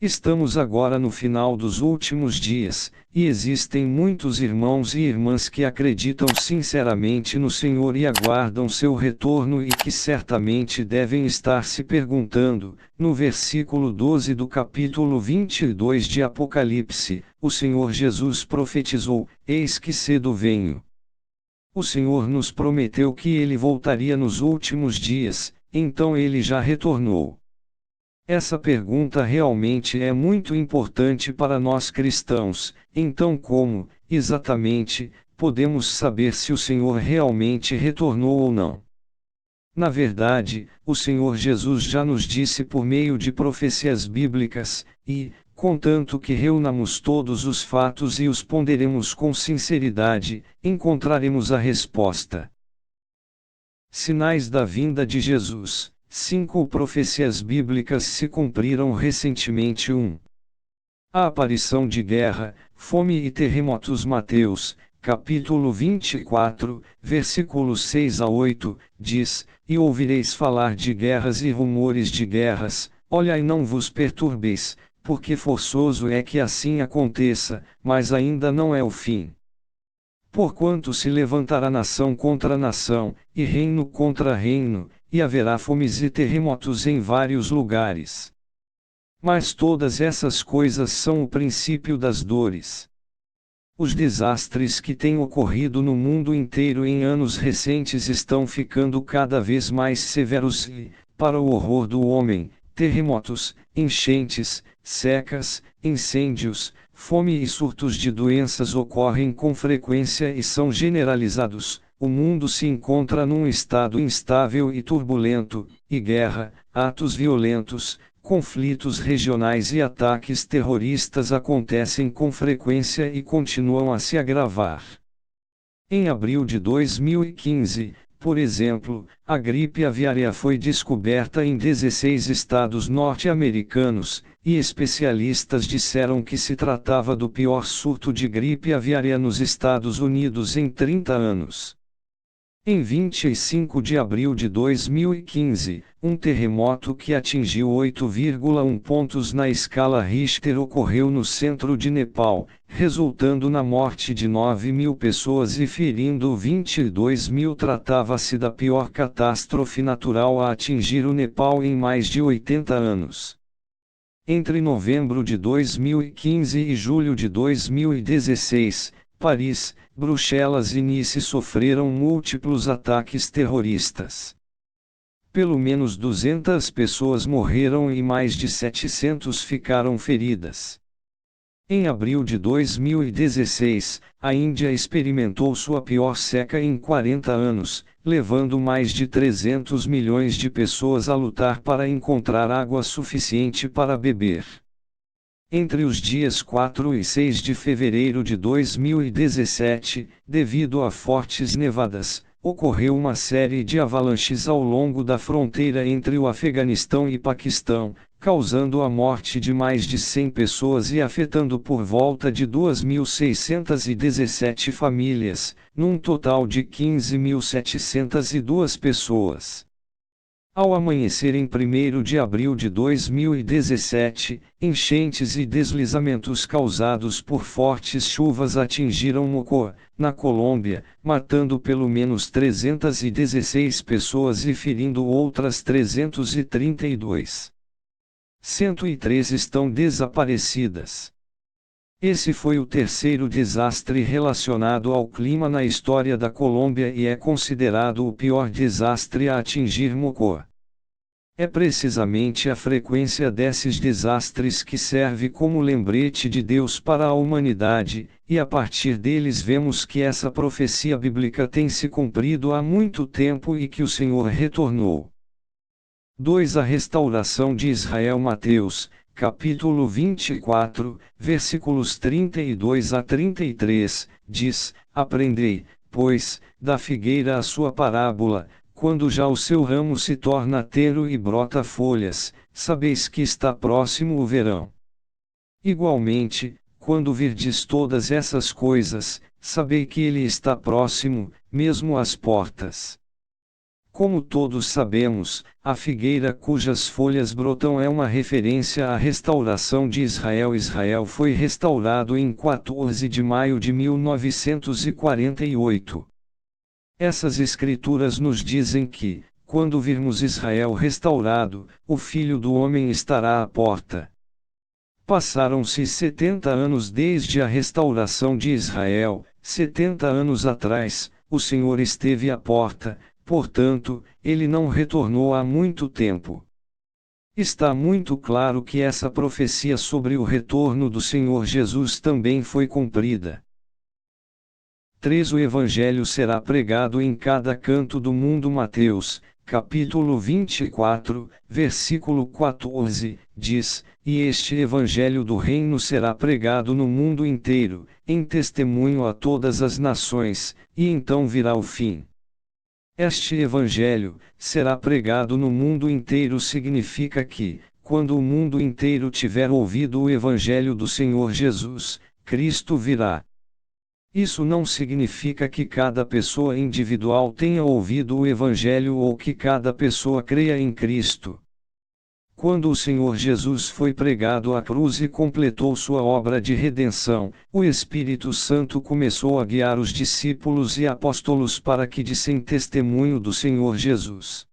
Estamos agora no final dos últimos dias, e existem muitos irmãos e irmãs que acreditam sinceramente no Senhor e aguardam seu retorno e que certamente devem estar se perguntando, no versículo 12 do capítulo 22 de Apocalipse, o Senhor Jesus profetizou: Eis que cedo venho. O Senhor nos prometeu que ele voltaria nos últimos dias, então ele já retornou. Essa pergunta realmente é muito importante para nós cristãos. Então, como, exatamente, podemos saber se o Senhor realmente retornou ou não? Na verdade, o Senhor Jesus já nos disse por meio de profecias bíblicas, e, contanto que reunamos todos os fatos e os ponderemos com sinceridade, encontraremos a resposta. Sinais da vinda de Jesus. 5 profecias bíblicas se cumpriram recentemente. 1. A aparição de guerra, fome e terremotos. Mateus, capítulo 24, versículos 6 a 8, diz: E ouvireis falar de guerras e rumores de guerras, olhai, não vos perturbeis, porque forçoso é que assim aconteça, mas ainda não é o fim. Porquanto se levantará nação contra nação, e reino contra reino, e haverá fomes e terremotos em vários lugares. Mas todas essas coisas são o princípio das dores. Os desastres que têm ocorrido no mundo inteiro em anos recentes estão ficando cada vez mais severos e, para o horror do homem, terremotos, enchentes, secas, incêndios, fome e surtos de doenças ocorrem com frequência e são generalizados. O mundo se encontra num estado instável e turbulento, e guerra, atos violentos, conflitos regionais e ataques terroristas acontecem com frequência e continuam a se agravar. Em abril de 2015, por exemplo, a gripe aviária foi descoberta em 16 estados norte-americanos, e especialistas disseram que se tratava do pior surto de gripe aviária nos Estados Unidos em 30 anos. Em 25 de abril de 2015, um terremoto que atingiu 8,1 pontos na escala Richter ocorreu no centro de Nepal, resultando na morte de 9.000 pessoas e ferindo 22.000. Tratava-se da pior catástrofe natural a atingir o Nepal em mais de 80 anos. Entre novembro de 2015 e julho de 2016, Paris, Bruxelas e Nice sofreram múltiplos ataques terroristas. Pelo menos 200 pessoas morreram e mais de 700 ficaram feridas. Em abril de 2016, a Índia experimentou sua pior seca em 40 anos, levando mais de 300 milhões de pessoas a lutar para encontrar água suficiente para beber. Entre os dias 4 e 6 de fevereiro de 2017, devido a fortes nevadas, ocorreu uma série de avalanches ao longo da fronteira entre o Afeganistão e Paquistão, causando a morte de mais de 100 pessoas e afetando por volta de 2.617 famílias, num total de 15.702 pessoas. Ao amanhecer em 1º de abril de 2017, enchentes e deslizamentos causados por fortes chuvas atingiram Mocoa, na Colômbia, matando pelo menos 316 pessoas e ferindo outras 332. 103 estão desaparecidas. Esse foi o terceiro desastre relacionado ao clima na história da Colômbia e é considerado o pior desastre a atingir Mocoa. É precisamente a frequência desses desastres que serve como lembrete de Deus para a humanidade, e a partir deles vemos que essa profecia bíblica tem se cumprido há muito tempo e que o Senhor retornou. 2. A restauração de Israel. Mateus, capítulo 24, versículos 32 a 33, diz: Aprendei, pois, da figueira a sua parábola, quando já o seu ramo se torna tero e brota folhas, sabeis que está próximo o verão. Igualmente, quando virdes todas essas coisas, sabei que ele está próximo, mesmo às portas. Como todos sabemos, a figueira cujas folhas brotam é uma referência à restauração de Israel. Israel foi restaurado em 14 de maio de 1948. Essas escrituras nos dizem que, quando virmos Israel restaurado, o Filho do Homem estará à porta. Passaram-se 70 anos desde a restauração de Israel. 70 anos atrás, o Senhor esteve à porta. Portanto, ele não retornou há muito tempo. Está muito claro que essa profecia sobre o retorno do Senhor Jesus também foi cumprida. 3. O Evangelho será pregado em cada canto do mundo. Mateus, capítulo 24, versículo 14, diz: E este Evangelho do Reino será pregado no mundo inteiro, em testemunho a todas as nações, e então virá o fim. Este Evangelho será pregado no mundo inteiro significa que, quando o mundo inteiro tiver ouvido o Evangelho do Senhor Jesus, Cristo virá. Isso não significa que cada pessoa individual tenha ouvido o Evangelho ou que cada pessoa creia em Cristo. Quando o Senhor Jesus foi pregado à cruz e completou sua obra de redenção, o Espírito Santo começou a guiar os discípulos e apóstolos para que dissem testemunho do Senhor Jesus.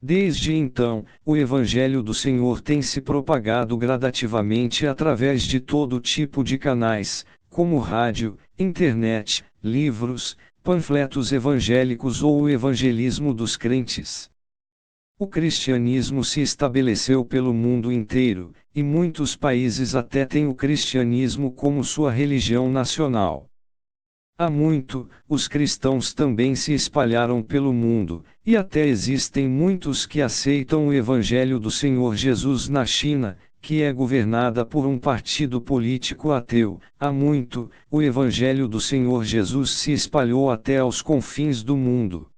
Desde então, o Evangelho do Senhor tem se propagado gradativamente através de todo tipo de canais, como rádio, internet, livros, panfletos evangélicos ou o evangelismo dos crentes. O cristianismo se estabeleceu pelo mundo inteiro, e muitos países até têm o cristianismo como sua religião nacional. Há muito, os cristãos também se espalharam pelo mundo, e até existem muitos que aceitam o Evangelho do Senhor Jesus na China, que é governada por um partido político ateu. Há muito, o Evangelho do Senhor Jesus se espalhou até aos confins do mundo.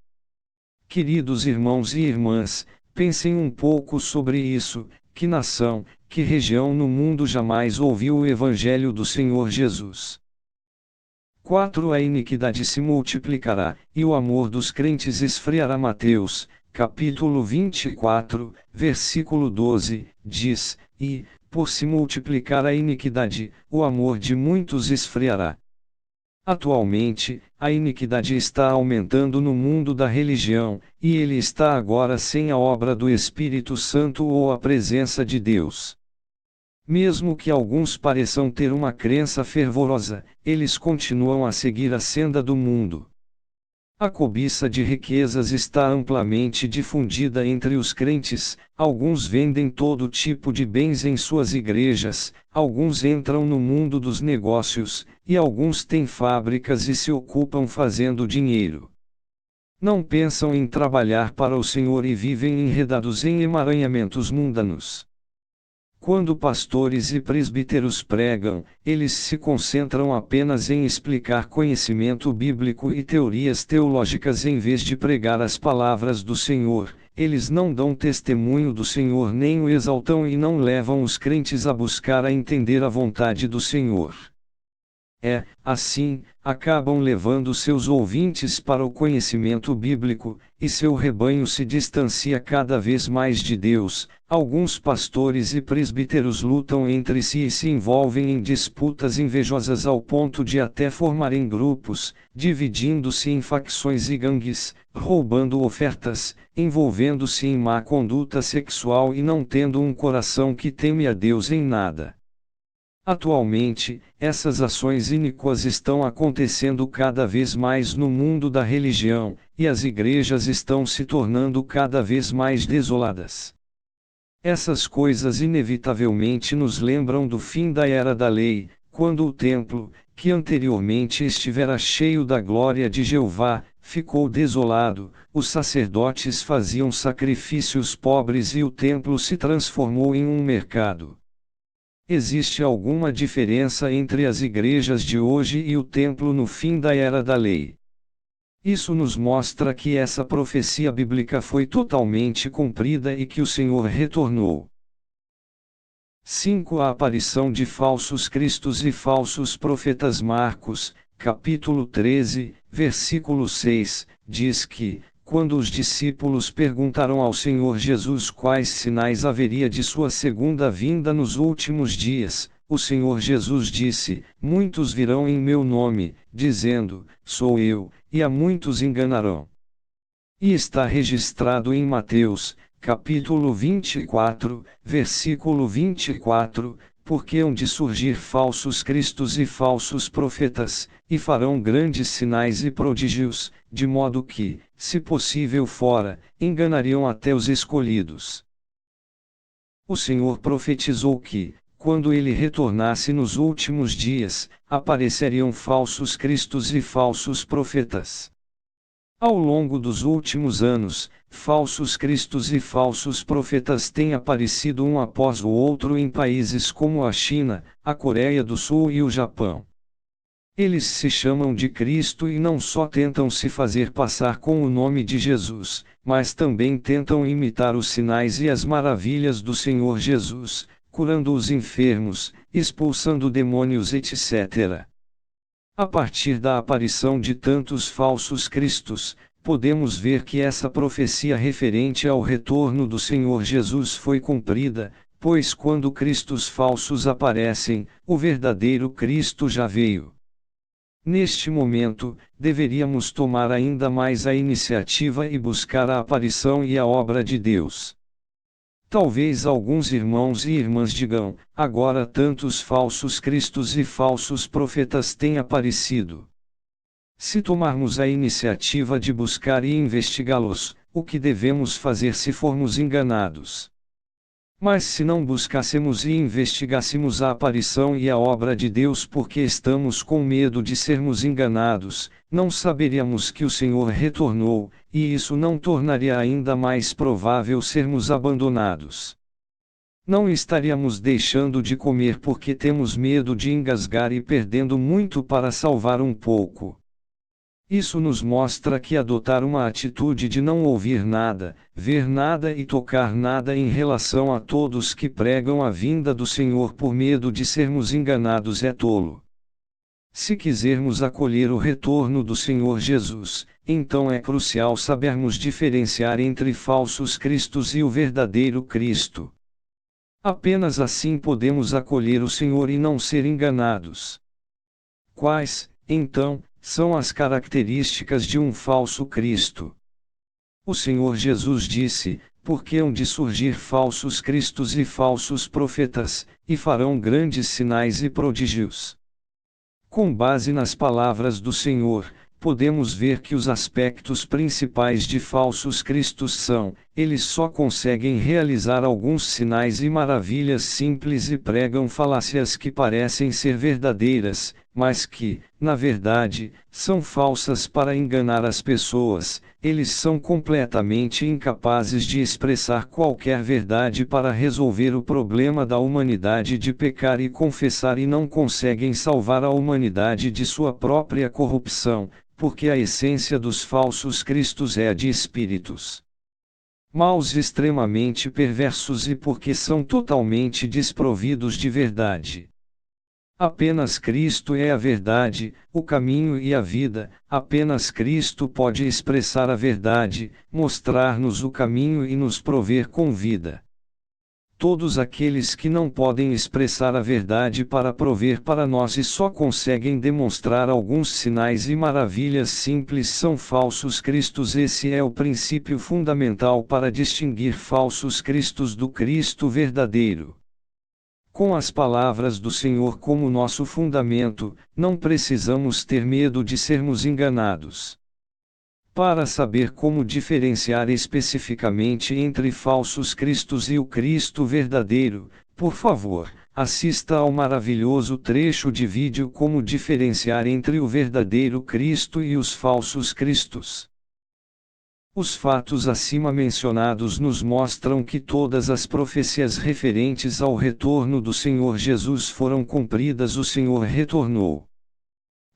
Queridos irmãos e irmãs, pensem um pouco sobre isso: que nação, que região no mundo jamais ouviu o Evangelho do Senhor Jesus? 4. A iniquidade se multiplicará, e o amor dos crentes esfriará. Mateus, capítulo 24, versículo 12, diz: E, por se multiplicar a iniquidade, o amor de muitos esfriará. Atualmente, a iniquidade está aumentando no mundo da religião, e ele está agora sem a obra do Espírito Santo ou a presença de Deus. Mesmo que alguns pareçam ter uma crença fervorosa, eles continuam a seguir a senda do mundo. A cobiça de riquezas está amplamente difundida entre os crentes. Alguns vendem todo tipo de bens em suas igrejas, alguns entram no mundo dos negócios, e alguns têm fábricas e se ocupam fazendo dinheiro. Não pensam em trabalhar para o Senhor e vivem enredados em emaranhamentos mundanos. Quando pastores e presbíteros pregam, eles se concentram apenas em explicar conhecimento bíblico e teorias teológicas em vez de pregar as palavras do Senhor. Eles não dão testemunho do Senhor nem o exaltam e não levam os crentes a buscar a entender a vontade do Senhor. Assim, acabam levando seus ouvintes para o conhecimento bíblico, e seu rebanho se distancia cada vez mais de Deus. Alguns pastores e presbíteros lutam entre si e se envolvem em disputas invejosas ao ponto de até formarem grupos, dividindo-se em facções e gangues, roubando ofertas, envolvendo-se em má conduta sexual e não tendo um coração que teme a Deus em nada. Atualmente, essas ações iníquas estão acontecendo cada vez mais no mundo da religião, e as igrejas estão se tornando cada vez mais desoladas. Essas coisas inevitavelmente nos lembram do fim da era da lei, quando o templo, que anteriormente estivera cheio da glória de Jeová, ficou desolado, os sacerdotes faziam sacrifícios pobres e o templo se transformou em um mercado. Existe alguma diferença entre as igrejas de hoje e o templo no fim da era da lei? Isso nos mostra que essa profecia bíblica foi totalmente cumprida e que o Senhor retornou. 5. A aparição de falsos cristos e falsos profetas. Marcos, capítulo 13, versículo 6, diz que, quando os discípulos perguntaram ao Senhor Jesus quais sinais haveria de sua segunda vinda nos últimos dias, o Senhor Jesus disse: muitos virão em meu nome, dizendo, sou eu, e a muitos enganarão. E está registrado em Mateus, capítulo 24, versículo 24, porque hão de surgir falsos cristos e falsos profetas, e farão grandes sinais e prodígios, de modo que, se possível fora, enganariam até os escolhidos. O Senhor profetizou que, quando ele retornasse nos últimos dias, apareceriam falsos cristos e falsos profetas. Ao longo dos últimos anos, falsos cristos e falsos profetas têm aparecido um após o outro em países como a China, a Coreia do Sul e o Japão. Eles se chamam de Cristo e não só tentam se fazer passar com o nome de Jesus, mas também tentam imitar os sinais e as maravilhas do Senhor Jesus, curando os enfermos, expulsando demônios, etc. A partir da aparição de tantos falsos cristos, podemos ver que essa profecia referente ao retorno do Senhor Jesus foi cumprida, pois quando cristos falsos aparecem, o verdadeiro Cristo já veio. Neste momento, deveríamos tomar ainda mais a iniciativa e buscar a aparição e a obra de Deus. Talvez alguns irmãos e irmãs digam, agora tantos falsos cristos e falsos profetas têm aparecido. Se tomarmos a iniciativa de buscar e investigá-los, o que devemos fazer se formos enganados? Mas se não buscássemos e investigássemos a aparição e a obra de Deus porque estamos com medo de sermos enganados, não saberíamos que o Senhor retornou, e isso não tornaria ainda mais provável sermos abandonados. Não estaríamos deixando de comer porque temos medo de engasgar e perdendo muito para salvar um pouco. Isso nos mostra que adotar uma atitude de não ouvir nada, ver nada e tocar nada em relação a todos que pregam a vinda do Senhor por medo de sermos enganados é tolo. Se quisermos acolher o retorno do Senhor Jesus, então é crucial sabermos diferenciar entre falsos cristos e o verdadeiro Cristo. Apenas assim podemos acolher o Senhor e não ser enganados. Quais, então, são as características de um falso Cristo? O Senhor Jesus disse, porque hão de surgir falsos cristos e falsos profetas, e farão grandes sinais e prodígios. Com base nas palavras do Senhor, podemos ver que os aspectos principais de falsos cristos são, eles só conseguem realizar alguns sinais e maravilhas simples e pregam falácias que parecem ser verdadeiras, mas que, na verdade, são falsas para enganar as pessoas. Eles são completamente incapazes de expressar qualquer verdade para resolver o problema da humanidade de pecar e confessar e não conseguem salvar a humanidade de sua própria corrupção, porque a essência dos falsos cristos é a de espíritos maus extremamente perversos e porque são totalmente desprovidos de verdade. Apenas Cristo é a verdade, o caminho e a vida. Apenas Cristo pode expressar a verdade, mostrar-nos o caminho e nos prover com vida. Todos aqueles que não podem expressar a verdade para prover para nós e só conseguem demonstrar alguns sinais e maravilhas simples são falsos cristos. Esse é o princípio fundamental para distinguir falsos cristos do Cristo verdadeiro. Com as palavras do Senhor como nosso fundamento, não precisamos ter medo de sermos enganados. Para saber como diferenciar especificamente entre falsos cristos e o Cristo verdadeiro, por favor, assista ao maravilhoso trecho de vídeo Como diferenciar entre o verdadeiro Cristo e os falsos cristos. Os fatos acima mencionados nos mostram que todas as profecias referentes ao retorno do Senhor Jesus foram cumpridas. O Senhor retornou.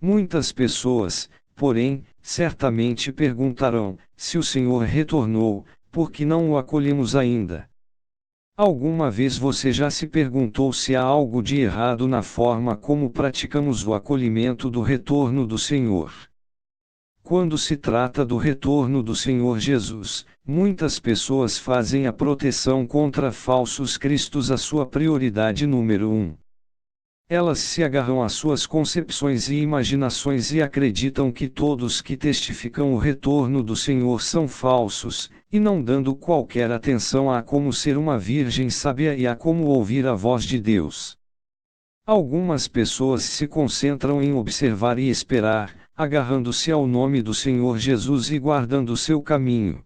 Muitas pessoas, porém, certamente perguntarão, se o Senhor retornou, por que não o acolhemos ainda? Alguma vez você já se perguntou se há algo de errado na forma como praticamos o acolhimento do retorno do Senhor? Quando se trata do retorno do Senhor Jesus, muitas pessoas fazem a proteção contra falsos cristos a sua prioridade número 1. Elas se agarram às suas concepções e imaginações e acreditam que todos que testificam o retorno do Senhor são falsos, e não dando qualquer atenção a como ser uma virgem sábia e a como ouvir a voz de Deus. Algumas pessoas se concentram em observar e esperar, agarrando-se ao nome do Senhor Jesus e guardando seu caminho.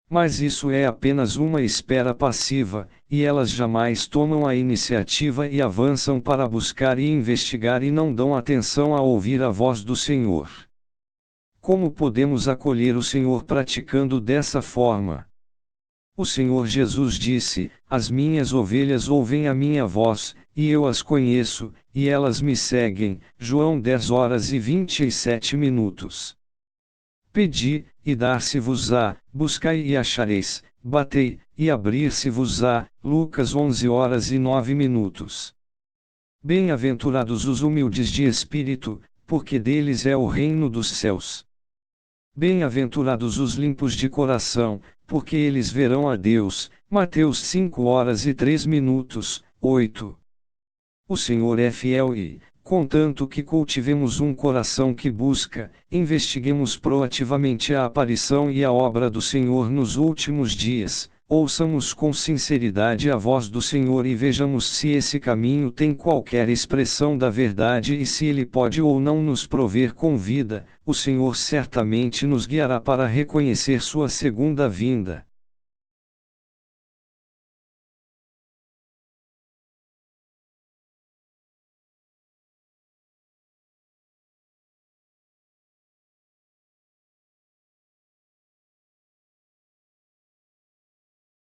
Mas isso é apenas uma espera passiva, e elas jamais tomam a iniciativa e avançam para buscar e investigar e não dão atenção a ouvir a voz do Senhor. Como podemos acolher o Senhor praticando dessa forma? O Senhor Jesus disse: "As minhas ovelhas ouvem a minha voz, e eu as conheço, e elas me seguem." João 10:27. Pedi, e dar-se-vos-á, buscai e achareis, batei, e abrir-se-vos-á. Lucas 11:09. Bem-aventurados os humildes de espírito, porque deles é o reino dos céus. Bem-aventurados os limpos de coração, porque eles verão a Deus. Mateus 5:03. 8. O Senhor é fiel e, contanto que cultivemos um coração que busca, investiguemos proativamente a aparição e a obra do Senhor nos últimos dias, ouçamos com sinceridade a voz do Senhor e vejamos se esse caminho tem qualquer expressão da verdade e se ele pode ou não nos prover com vida, o Senhor certamente nos guiará para reconhecer sua segunda vinda.